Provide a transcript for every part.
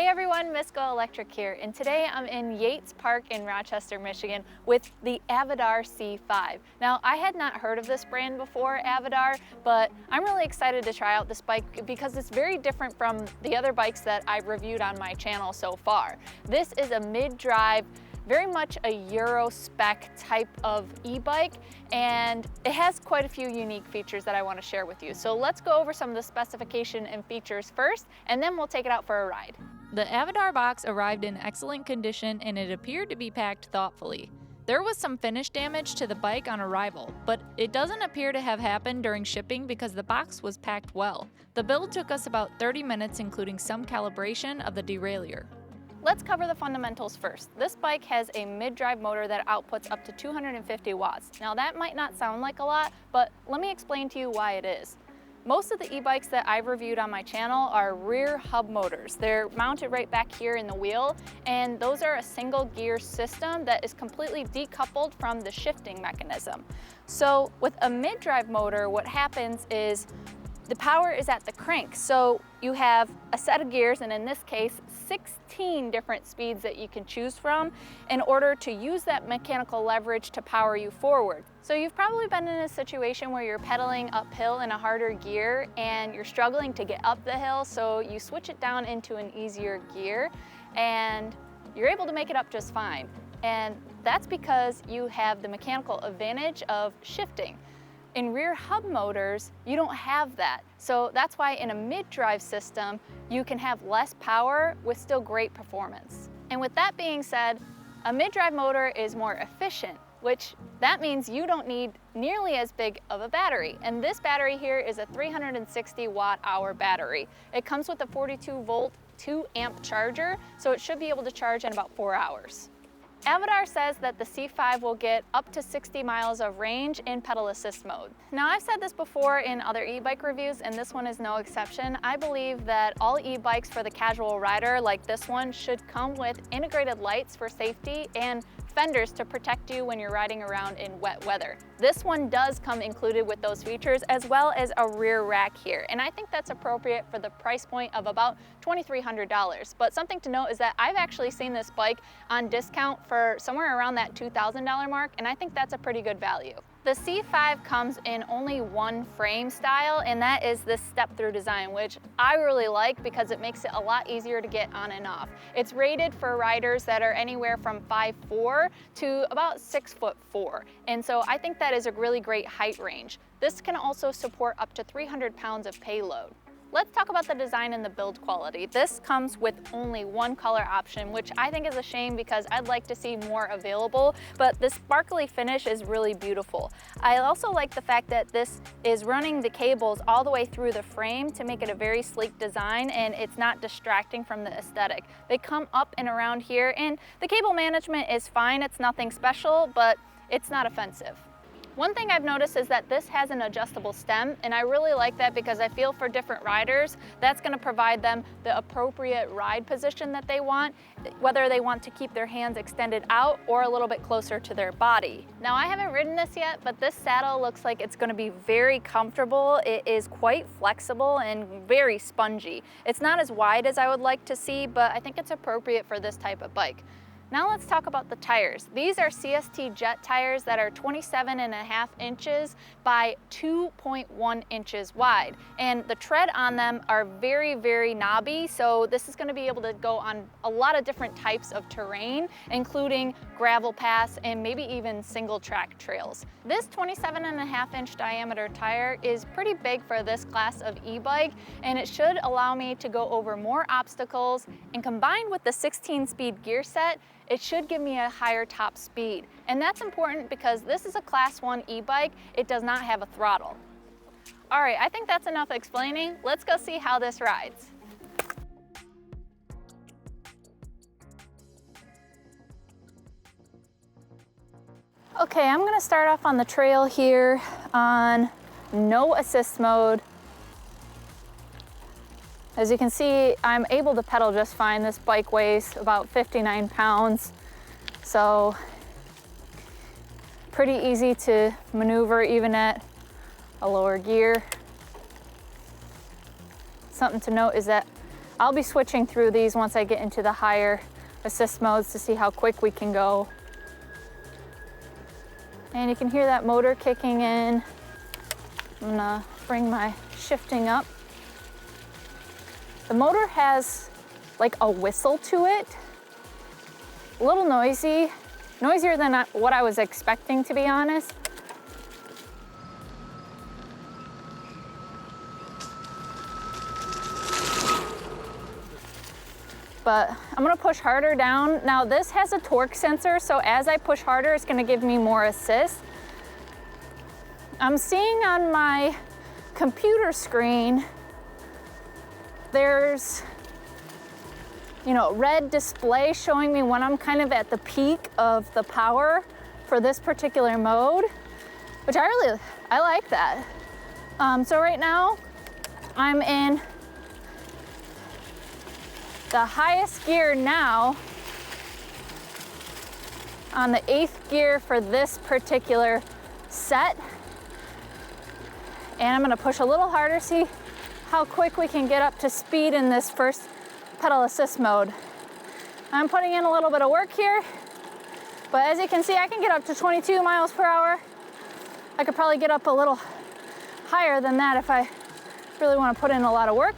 Hey everyone, Miss GoElectric here, and today I'm in Yates Park in Rochester, Michigan with the Avadar C5. Now, I had not heard of this brand before, Avadar, but I'm really excited to try out this bike because it's very different from the other bikes that I've reviewed on my channel so far. This is a mid-drive, very much a Euro spec type of e-bike, and it has quite a few unique features that I want to share with you. So let's go over some of the specification and features first, and then we'll take it out for a ride. The Avadar box arrived in excellent condition and it appeared to be packed thoughtfully. There was some finish damage to the bike on arrival, but it doesn't appear to have happened during shipping because the box was packed well. The build took us about 30 minutes, including some calibration of the derailleur. Let's cover the fundamentals first. This bike has a mid-drive motor that outputs up to 250 watts. Now that might not sound like a lot, but let me explain to you why it is. Most of the e-bikes that I've reviewed on my channel are rear hub motors. They're mounted right back here in the wheel, and those are a single gear system that is completely decoupled from the shifting mechanism. So with a mid-drive motor, what happens is the power is at the crank. So you have a set of gears, and in this case, 16 different speeds that you can choose from in order to use that mechanical leverage to power you forward. So you've probably been in a situation where you're pedaling uphill in a harder gear and you're struggling to get up the hill, so you switch it down into an easier gear and you're able to make it up just fine. And that's because you have the mechanical advantage of shifting. In rear hub motors, you don't have that. So that's why in a mid-drive system, you can have less power with still great performance. And with that being said, a mid-drive motor is more efficient, which that means you don't need nearly as big of a battery. And this battery here is a 360 watt-hour battery. It comes with a 42 volt, 2 amp charger, so it should be able to charge in about 4 hours. Avadar says that the C5 will get up to 60 miles of range in pedal assist mode. Now, I've said this before in other e-bike reviews, and this one is no exception. I believe that all e-bikes for the casual rider like this one should come with integrated lights for safety and fenders to protect you when you're riding around in wet weather. This one does come included with those features, as well as a rear rack here. And I think that's appropriate for the price point of about $2,300. But something to note is that I've actually seen this bike on discount for somewhere around that $2,000 mark, and I think that's a pretty good value. The C5 comes in only one frame style, and that is this step-through design, which I really like because it makes it a lot easier to get on and off. It's rated for riders that are anywhere from 5'4" to about 6'4", and so I think that is a really great height range. This can also support up to 300 pounds of payload. Let's talk about the design and the build quality. This comes with only one color option, which I think is a shame because I'd like to see more available, but this sparkly finish is really beautiful. I also like the fact that this is running the cables all the way through the frame to make it a very sleek design, and it's not distracting from the aesthetic. They come up and around here, and the cable management is fine. It's nothing special, but it's not offensive. One thing I've noticed is that this has an adjustable stem, and I really like that because I feel for different riders, that's going to provide them the appropriate ride position that they want, whether they want to keep their hands extended out or a little bit closer to their body. Now, I haven't ridden this yet, but this saddle looks like it's going to be very comfortable. It is quite flexible and very spongy. It's not as wide as I would like to see, but I think it's appropriate for this type of bike. Now let's talk about the tires. These are CST Jet tires that are 27.5 inches by 2.1 inches wide. And the tread on them are very, very knobby. So this is going to be able to go on a lot of different types of terrain, including gravel paths and maybe even single track trails. This 27.5 inch diameter tire is pretty big for this class of e-bike, and it should allow me to go over more obstacles, and combined with the 16-speed gear set, it should give me a higher top speed. And that's important because this is a class 1 e-bike. It does not have a throttle. All right, I think that's enough explaining. Let's go see how this rides. Okay, I'm gonna start off on the trail here on no assist mode. As you can see, I'm able to pedal just fine. This bike weighs about 59 pounds, so pretty easy to maneuver even at a lower gear. Something to note is that I'll be switching through these once I get into the higher assist modes to see how quick we can go. And you can hear that motor kicking in. I'm gonna bring my shifting up. The motor has like a whistle to it. A little noisy, noisier than what I was expecting, to be honest. But I'm gonna push harder down. Now this has a torque sensor, so as I push harder, it's gonna give me more assist. I'm seeing on my computer screen, there's, red display showing me when I'm kind of at the peak of the power for this particular mode, which I like that. So right now, I'm in the highest gear now, on the 8th gear for this particular set. And I'm gonna push a little harder, see how quick we can get up to speed in this first pedal assist mode. I'm putting in a little bit of work here, but as you can see, I can get up to 22 miles per hour. I could probably get up a little higher than that if I really want to put in a lot of work.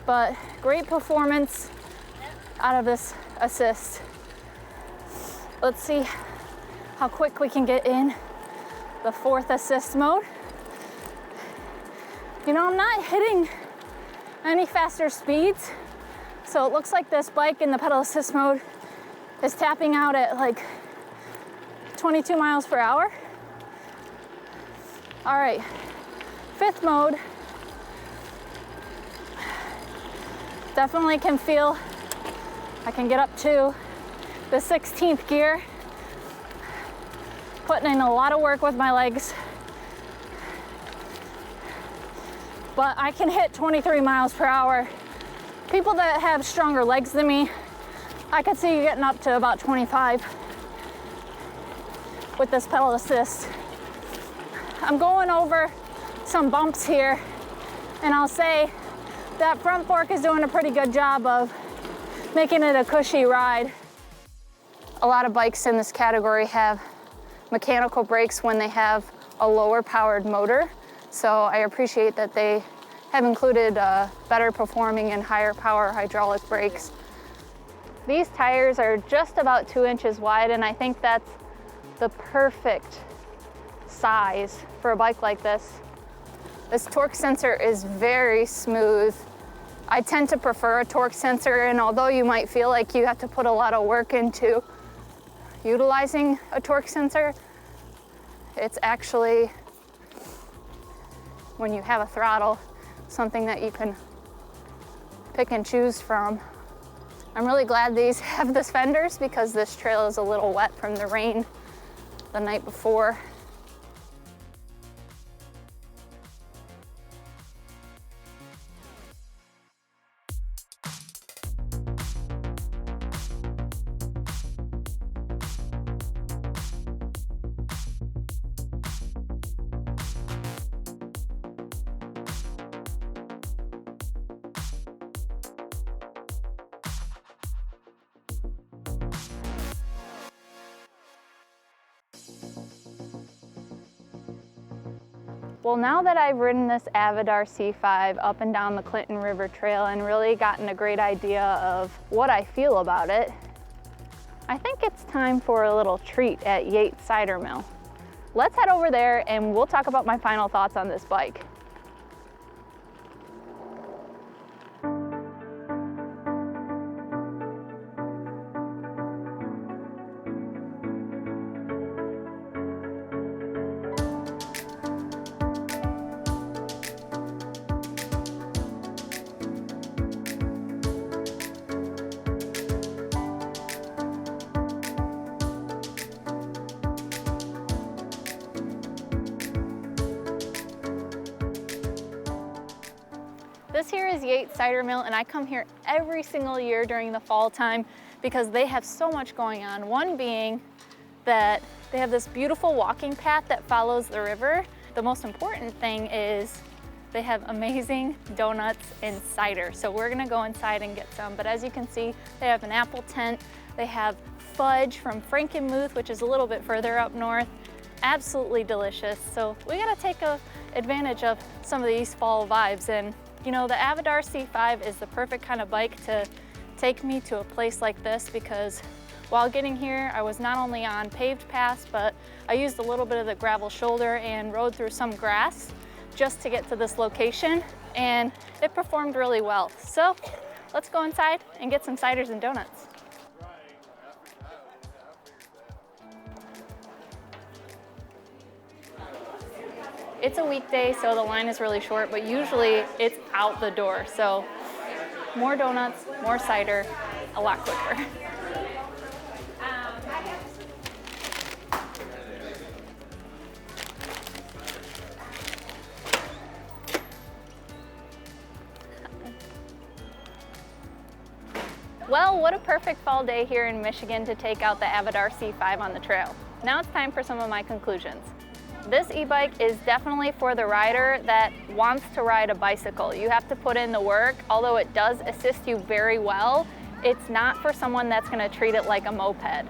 But great performance out of this assist. Let's see how quick we can get in the 4th assist mode. I'm not hitting any faster speeds, so it looks like this bike in the pedal assist mode is tapping out at like 22 miles per hour. All right, 5th mode. Definitely can feel I can get up to the 16th gear. Putting in a lot of work with my legs. But I can hit 23 miles per hour. People that have stronger legs than me, I could see you getting up to about 25 with this pedal assist. I'm going over some bumps here, and I'll say that front fork is doing a pretty good job of making it a cushy ride. A lot of bikes in this category have mechanical brakes when they have a lower powered motor. So I appreciate that they have included better performing and higher power hydraulic brakes. These tires are just about 2 inches wide, and I think that's the perfect size for a bike like this. This torque sensor is very smooth. I tend to prefer a torque sensor, and although you might feel like you have to put a lot of work into utilizing a torque sensor, it's actually, when you have a throttle, something that you can pick and choose from. I'm really glad these have the fenders because this trail is a little wet from the rain the night before. Well, now that I've ridden this Avadar C5 up and down the Clinton River Trail and really gotten a great idea of what I feel about it, I think it's time for a little treat at Yates Cider Mill. Let's head over there and we'll talk about my final thoughts on this bike. This here is Yates Cider Mill, and I come here every single year during the fall time because they have so much going on. One being that they have this beautiful walking path that follows the river. The most important thing is they have amazing donuts and cider. So we're gonna go inside and get some. But as you can see, they have an apple tent. They have fudge from Frankenmuth, which is a little bit further up north. Absolutely delicious. So we gotta take advantage of some of these fall vibes. And you know, the Avadar C5 is the perfect kind of bike to take me to a place like this, because while getting here, I was not only on paved paths, but I used a little bit of the gravel shoulder and rode through some grass just to get to this location, and it performed really well. So let's go inside and get some ciders and donuts. It's a weekday, so the line is really short, but usually it's out the door. So more donuts, more cider, a lot quicker. Well, what a perfect fall day here in Michigan to take out the Avadar C5 on the trail. Now it's time for some of my conclusions. This e-bike is definitely for the rider that wants to ride a bicycle. You have to put in the work. Although it does assist you very well, it's not for someone that's going to treat it like a moped.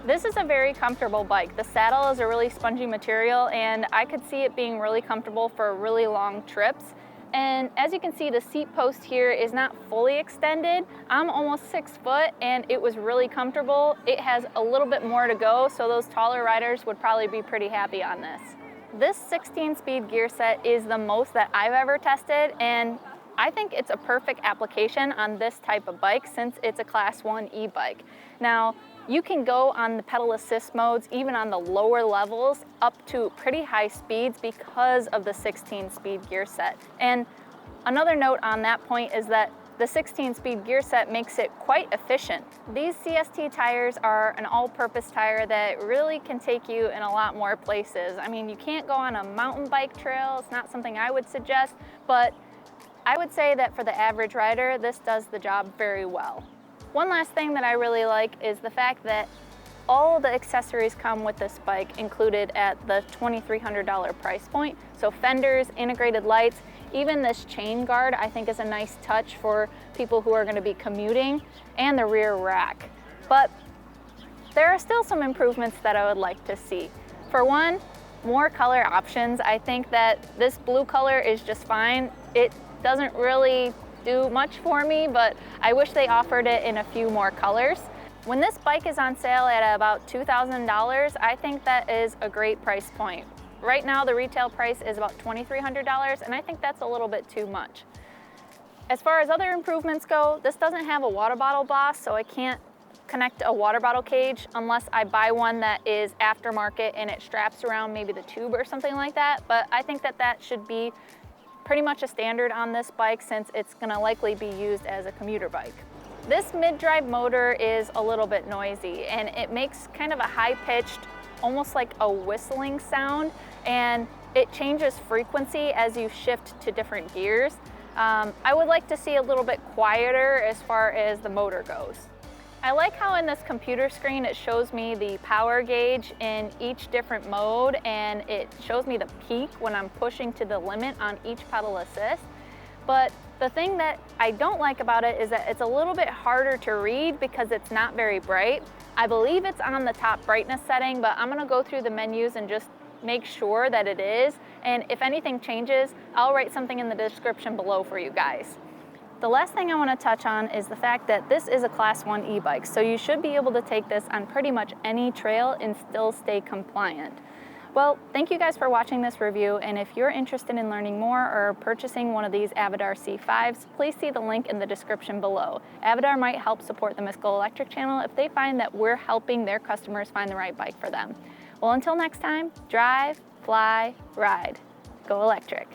This is a very comfortable bike. The saddle is a really spongy material, and I could see it being really comfortable for really long trips. And as you can see, the seat post here is not fully extended. I'm almost 6 foot and it was really comfortable. It has a little bit more to go, so those taller riders would probably be pretty happy on this. This 16-speed gear set is the most that I've ever tested, and I think it's a perfect application on this type of bike since it's a Class 1 e-bike. Now, you can go on the pedal assist modes, even on the lower levels, up to pretty high speeds because of the 16-speed gear set. And another note on that point is that the 16-speed gear set makes it quite efficient. These CST tires are an all-purpose tire that really can take you in a lot more places. I mean, you can't go on a mountain bike trail. It's not something I would suggest, but I would say that for the average rider, this does the job very well. One last thing that I really like is the fact that all the accessories come with this bike included at the $2,300 price point. So fenders, integrated lights, even this chain guard I think is a nice touch for people who are going to be commuting, and the rear rack. But there are still some improvements that I would like to see. For one, more color options. I think that this blue color is just fine. It doesn't really do much for me, but I wish they offered it in a few more colors. When this bike is on sale at about $2,000, I think that is a great price point. Right now the retail price is about $2,300, and I think that's a little bit too much. As far as other improvements go, this doesn't have a water bottle boss, so I can't connect a water bottle cage unless I buy one that is aftermarket and it straps around maybe the tube or something like that. But I think that that should be pretty much a standard on this bike since it's going to likely be used as a commuter bike. This mid-drive motor is a little bit noisy, and it makes kind of a high-pitched, almost like a whistling sound, and it changes frequency as you shift to different gears. I would like to see a little bit quieter as far as the motor goes. I like how in this computer screen it shows me the power gauge in each different mode, and it shows me the peak when I'm pushing to the limit on each pedal assist. But the thing that I don't like about it is that it's a little bit harder to read because it's not very bright. I believe it's on the top brightness setting, but I'm gonna go through the menus and just make sure that it is. And if anything changes, I'll write something in the description below for you guys. The last thing I want to touch on is the fact that this is a Class 1 e-bike, so you should be able to take this on pretty much any trail and still stay compliant. Well, thank you guys for watching this review, and if you're interested in learning more or purchasing one of these Avadar C5s, please see the link in the description below. Avadar might help support the Miss GoElectric channel if they find that we're helping their customers find the right bike for them. Well, until next time, drive, fly, ride. Go Electric.